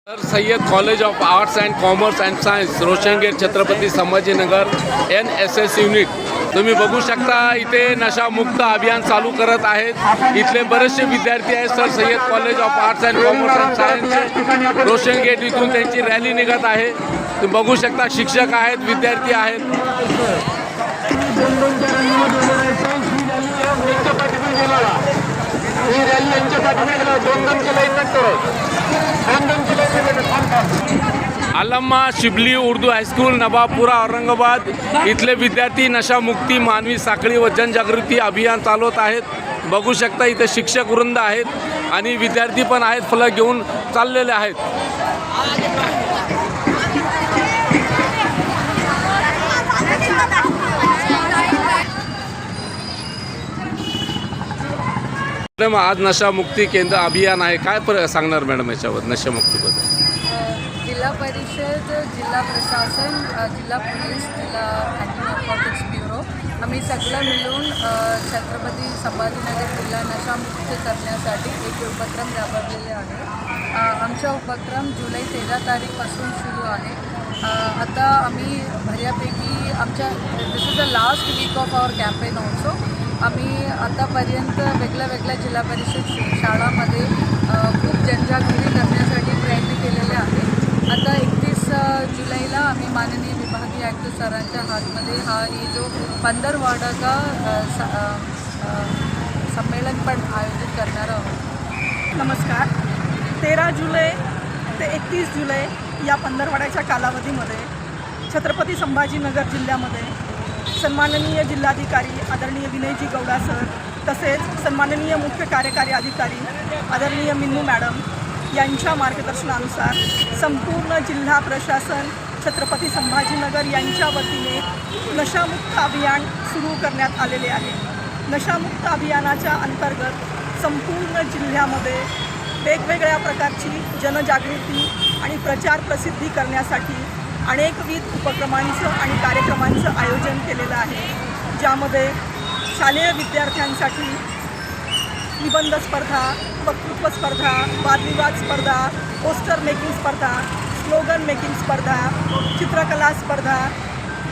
Sir Sayyad college of arts and commerce and science Roshan gate Chhatrapati Sambhajinagar NSS unit तुम्ही बघू शकता इथे नशामुक्त अभियान चालू करत आहेत। इथले बरेचसे विद्यार्थी आहेत। Sir Sayyad college of arts and commerce and सायन्सचे रोशन गेट इथून त्यांची रॅली निघत आहे। तुम्ही बघू शकता शिक्षक आहेत, विद्यार्थी आहेत। अल्लामा शिबली उर्दू हायस्कूल नवाबपुरा औरंगाबाद इथले विद्यार्थी नशामुक्ती मानवी साखळी व जनजागृती अभियान चालवत आहेत। बघू शकता इथे शिक्षक वृंद आहेत आणि विद्यार्थी पण आहेत, फलक घेऊन चाललेले आहेत। मॅडम आज नशामुक्ती केंद्र अभियान आहे, काय सांगणार मॅडम याच्यावर नशामुक्तीबद्दल? जिल्हा परिषद, जिल्हा प्रशासन, जिल्हा पोलीस, जिल्हा अँटी नार्कोटिक्स ब्युरो आम्ही सगळं मिळून छत्रपती संभाजीनगर जिल्हा नशामुक्त करण्यासाठी एक उपक्रम राबवलेले आहे। आमचा उपक्रम जुलै 13 तारीखपासून सुरू आहे। आता आम्ही बऱ्यापैकी आमच्या this is the last week of our campaign also. आम्ही आतापर्यंत वेगळ्या जिल्हा परिषद शाळांमध्ये खूप जनजागृती करण्यासाठी प्रयत्न केलेले आहेत। आता 31 जुलैला आम्ही माननीय विभागीय आयुक्त सरांच्या हातमध्ये ये जो 15 वार्डा का संमेलन पण आयोजित करणार आहोत। नमस्कार। 13 जुलै ते 31 जुलै या 15 वाड्याच्या कालावधीमध्ये छत्रपती संभाजीनगर जिल्ह्यामध्ये सन्माननीय जिल्हाधिकारी आदरणीय विनयजी गौडा सर तसेच सन्माननीय मुख्य कार्यकारी अधिकारी आदरणीय मिन्नू मॅडम यांच्या मार्गदर्शनानुसार संपूर्ण जिल्हा प्रशासन छत्रपती संभाजीनगर यांच्या वतीने नशामुक्त अभियान सुरू करण्यात आलेले आहे। नशामुक्त अभियानाच्या अंतर्गत संपूर्ण जिल्ह्यामध्ये वेगवेगळ्या प्रकारची जनजागृती आणि प्रचार प्रसिद्धी करण्यासाठी अनेकविध उपक्रमांचं आणि कार्यक्रमांचं आयोजन केलेलं आहे, ज्यामध्ये शालेय विद्यार्थ्यांसाठी निबंध स्पर्धा, वक्तृत्व स्पर्धा, वादविवाद स्पर्धा, पोस्टर मेकिंग स्पर्धा, स्लोगन मेकिंग स्पर्धा, चित्रकला स्पर्धा,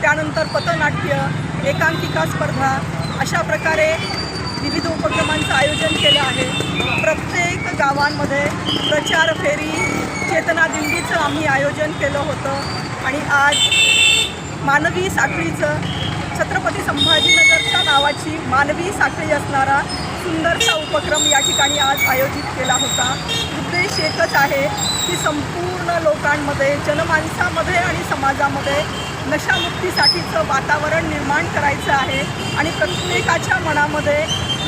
त्यानंतर पथनाट्य, एकांकिका स्पर्धा अशा प्रकारे विविध उपक्रमांचं आयोजन केलं आहे। प्रत्येक गावांमध्ये प्रचार फेरी, चेतना दिंडीचं आम्ही आयोजन केलं होतं आणि आज मानवी साखळीचं छत्रपती संभाजीनगरच्या नावाची मानवी साखळी असणारा सुंदरसा उपक्रम या ठिकाणी आज आयोजित केला होता। उद्देश एकच आहे की संपूर्ण लोकांमध्ये, जनमानसामध्ये आणि समाजामध्ये नशामुक्तीसाठीचं वातावरण निर्माण करायचं आहे आणि प्रत्येकाच्या मनामध्ये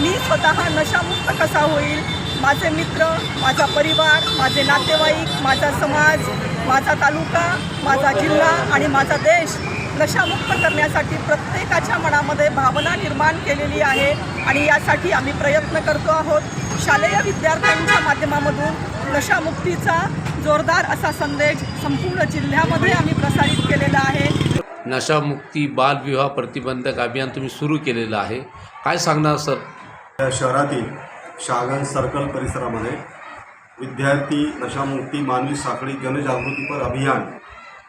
मी स्वतः नशामुक्त कसा होईल, माझे मित्र, माझा परिवार, माझे नातेवाईक, माझा समाज, माझा तालुका, माझा जिल्हा आणि माझा देश नशामुक्त करण्यासाठी प्रत्येकाच्या मनामध्ये भावना निर्माण केलेली आहे आणि यासाठी आम्ही प्रयत्न करतो आहोत। शालेय विद्यार्थ्यांच्या माध्यमामधून नशामुक्तीचा जोरदार असा संदेश संपूर्ण जिल्ह्यामध्ये आम्ही प्रसारित केलेला आहे। नशामुक्ती बालविवाह प्रतिबंधक अभियान तुम्ही सुरू केलेलं आहे, काय सांगणार सर? या शहरातील शाहगंज सर्कल परिसरामध्ये विद्यार्थी नशामुक्ती मानवी साखळी जनजागृतीपर अभियान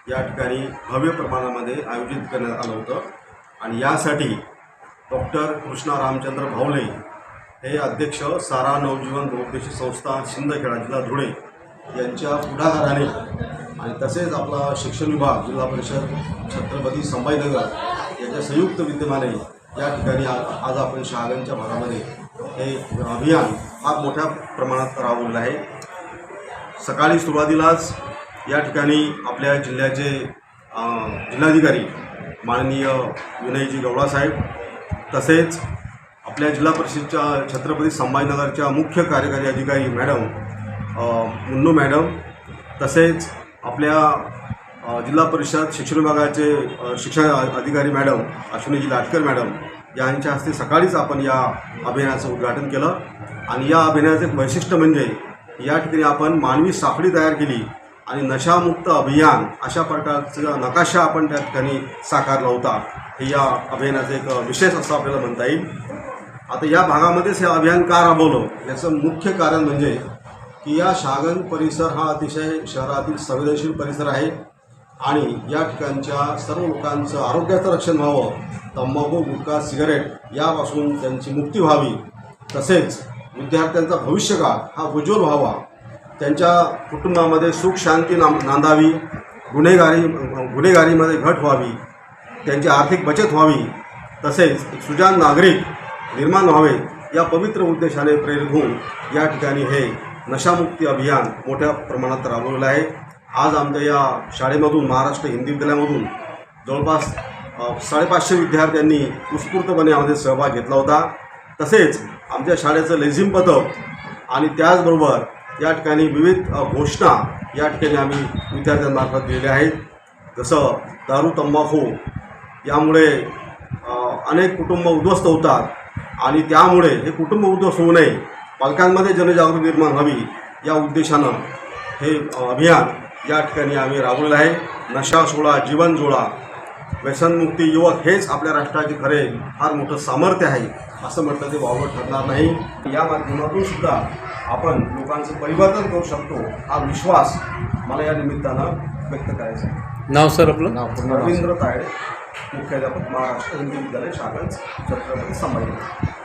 या ठिकाणी भव्य प्रमाणामध्ये आयोजित करण्यात आलं होतं आणि यासाठी डॉक्टर कृष्णा रामचंद्र भावले हे अध्यक्ष सारा नवजीवन बहुउद्देशीय संस्था शिंदखेडा जिल्हा धुळे यांच्या पुढाकाराने आणि तसेच आपला शिक्षण विभाग जिल्हा परिषद छत्रपती संभाजीनगर यांच्या संयुक्त विद्यमाने या ठिकाणी आज आपण शहागंजच्या भागामध्ये हे अभियान फार मोठ्या प्रमाणात राबवलेलं आहे। सकाळी सुरुवातीलाच या ठिकाणी आपल्या जिल्ह्याचे जिल्हाधिकारी माननीय विनयजी गौडासाहेब तसेच आपल्या जिल्हा परिषदच्या छत्रपती संभाजीनगरच्या मुख्य कार्यकारी अधिकारी मॅडम मुन्नू मॅडम तसेच आपल्या जिल्हा परिषद शिक्षण विभागाचे शिक्षण अधिकारी मॅडम अश्विनीजी लाटकर मॅडम यांच्या हस्ते सकाळीच आपण या अभियानाचं उद्घाटन केलं आणि या अभियानाचं एक वैशिष्ट्य म्हणजे या ठिकाणी आपण मानवी साखळी तयार केली आणि नशामुक्त अभियान अशा प्रकारचा नकाशा आपण त्या ठिकाणी साकारला होता। हे या अभियानाचं एक विशेष असं आपल्याला म्हणता येईल। आता या भागामध्येच हे अभियान का राबवलं याचं मुख्य कारण म्हणजे की या शागन परिसर हा अतिशय शहरातील संवेदनशील परिसर आहे आणि या ठिकाणच्या सर्व लोकांचं आरोग्याचं रक्षण व्हावं, तंबाखू गुटखा सिगारेट यापासून त्यांची मुक्ती व्हावी, तसेच विद्यार्थ्यांचा भविष्यकाळ हा उज्ज्वल व्हावा, त्यांच्या कुटुंबामध्ये सुख शांती नांदावी, गुन्हेगारीमध्ये घट व्हावी, त्यांची आर्थिक बचत व्हावी, तसेच एक सुजाण नागरिक निर्माण व्हावे या पवित्र उद्देशाने प्रेरित होऊन या ठिकाणी हे नशामुक्ती अभियान मोठ्या प्रमाणात राबवलेलं आहे. आज आमच्या या शाळेमधून महाराष्ट्र हिंदी विद्यालयामधून जवळपास 550 विद्यार्थ्यांनी उत्स्फूर्तपणे यामध्ये सहभाग घेतला होता. तसेच आमच्या शाळेचं लेझिम पथक आणि त्याचबरोबर या ठिकाणी विविध घोषणा या ठिकाणी आम्ही विद्यार्थ्यांमार्फत दिलेल्या आहेत. जसं दारू तंबाखू यामुळे अनेक कुटुंब उद्ध्वस्त होतात आणि त्यामुळे हे कुटुंब उद्ध्वस्त होऊ नये, पालकांमध्ये जनजागृती निर्माण व्हावी या उद्देशानं हे अभियान या ठिकाणी आम्ही राबवलेलं आहे. नशा सोडा जीवन जोडा, व्यसनमुक्ती युवक हेच आपल्या राष्ट्राचे खरे फार मोठं सामर्थ्य आहे असं म्हटलं ते वावगं ठरणार नाही. या माध्यमातून सुद्धा आपण लोकांचं परिवर्तन करू शकतो हा विश्वास मला या निमित्तानं व्यक्त करायचा आहे. नाव सर आपलं? रवींद्र तायडे, मुख्याध्यापक, महाराष्ट्र हिंदी विद्यालय, शागन, छत्रपती संभाजीनगर.